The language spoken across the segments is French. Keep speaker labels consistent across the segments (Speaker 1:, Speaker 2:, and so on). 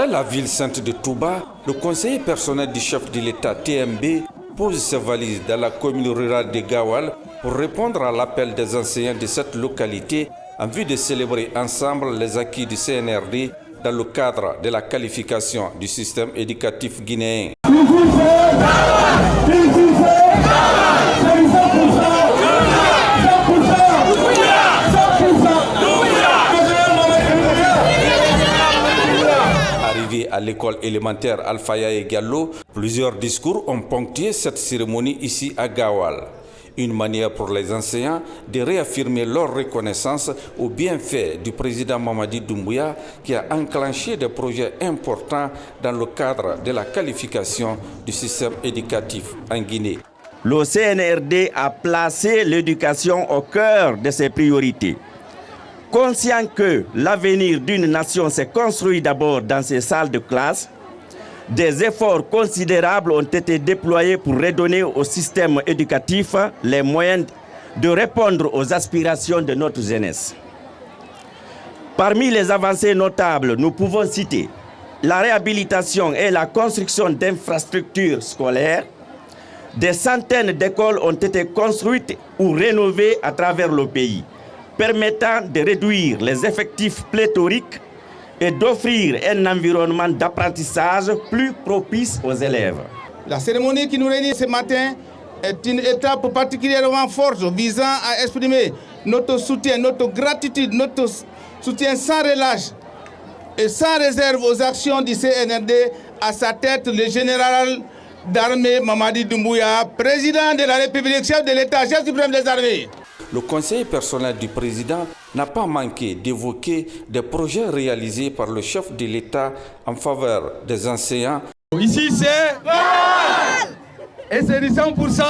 Speaker 1: Après la ville sainte de Touba, le conseiller personnel du chef de l'État TMB pose ses valises dans la commune rurale de Gawal pour répondre à l'appel des enseignants de cette localité en vue de célébrer ensemble les acquis du CNRD dans le cadre de la qualification du système éducatif guinéen. Arrivé à l'école élémentaire Alpha-Yaye Gallo, plusieurs discours ont ponctué cette cérémonie ici à Gawal. Une manière pour les enseignants de réaffirmer leur reconnaissance aux bienfaits du président Mamadi Doumbouya qui a enclenché des projets importants dans le cadre de la qualification du système éducatif en Guinée.
Speaker 2: Le CNRD a placé l'éducation au cœur de ses priorités. Conscient que l'avenir d'une nation s'est construit d'abord dans ses salles de classe, des efforts considérables ont été déployés pour redonner au système éducatif les moyens de répondre aux aspirations de notre jeunesse. Parmi les avancées notables, nous pouvons citer la réhabilitation et la construction d'infrastructures scolaires. Des centaines d'écoles ont été construites ou rénovées à travers le pays, permettant de réduire les effectifs pléthoriques et d'offrir un environnement d'apprentissage plus propice aux élèves.
Speaker 3: La cérémonie qui nous réunit ce matin est une étape particulièrement forte visant à exprimer notre soutien, notre gratitude, notre soutien sans relâche et sans réserve aux actions du CNRD, à sa tête le général d'armée Mamadi Doumbouya, président de la République, chef de l'État, chef suprême des armées.
Speaker 1: Le conseiller personnel du président n'a pas manqué d'évoquer des projets réalisés par le chef de l'État en faveur des enseignants.
Speaker 4: Ici c'est et c'est du 100%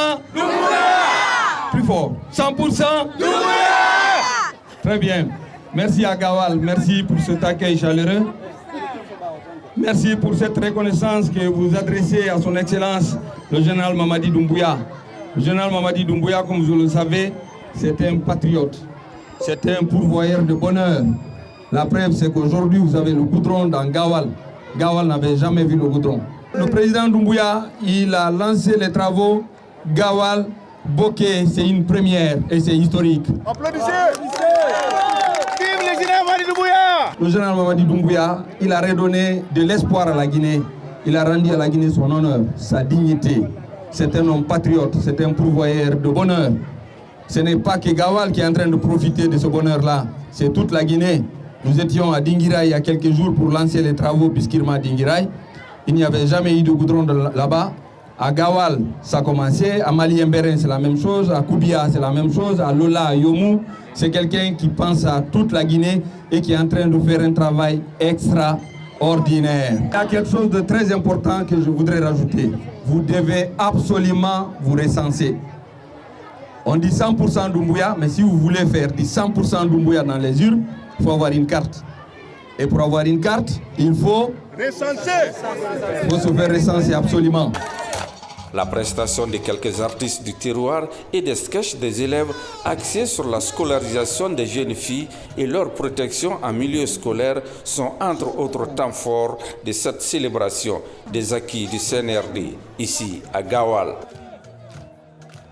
Speaker 4: plus fort. 100% Très bien. Merci à Gawal, merci pour cet accueil chaleureux. Merci pour cette reconnaissance que vous adressez à son Excellence le général Mamadi Doumbouya. Le général Mamadi Doumbouya, comme vous le savez, c'est un patriote, c'est un pourvoyeur de bonheur. La preuve, c'est qu'aujourd'hui, vous avez le goudron dans Gawal. Gawal n'avait jamais vu le goudron. Le président Doumbouya, il a lancé les travaux Gawal, Boké, c'est une première et c'est historique.
Speaker 3: Applaudissez! Vive le général Mamadi Doumbouya!
Speaker 4: Le général Mamadi Doumbouya, il a redonné de l'espoir à la Guinée. Il a rendu à la Guinée son honneur, sa dignité. C'est un homme patriote, c'est un pourvoyeur de bonheur. Ce n'est pas que Gawal qui est en train de profiter de ce bonheur-là, c'est toute la Guinée. Nous étions à Dinguiraye il y a quelques jours pour lancer les travaux Biskirma Dinguiraye. Il n'y avait jamais eu de goudron là-bas. À Gawal, ça a commencé. À Mali-Mberen, c'est la même chose. À Koubia, c'est la même chose. À Lola, à Yomou, c'est quelqu'un qui pense à toute la Guinée et qui est en train de faire un travail extraordinaire. Il y a quelque chose de très important que je voudrais rajouter. Vous devez absolument vous recenser. On dit 100% Doumbouya, mais si vous voulez faire du 100% Doumbouya dans les urnes, il faut avoir une carte. Et pour avoir une carte, il faut recenser. Il faut se faire recenser absolument.
Speaker 1: La prestation de quelques artistes du terroir et des sketchs des élèves axés sur la scolarisation des jeunes filles et leur protection en milieu scolaire sont entre autres temps forts de cette célébration des acquis du CNRD ici à Gawal.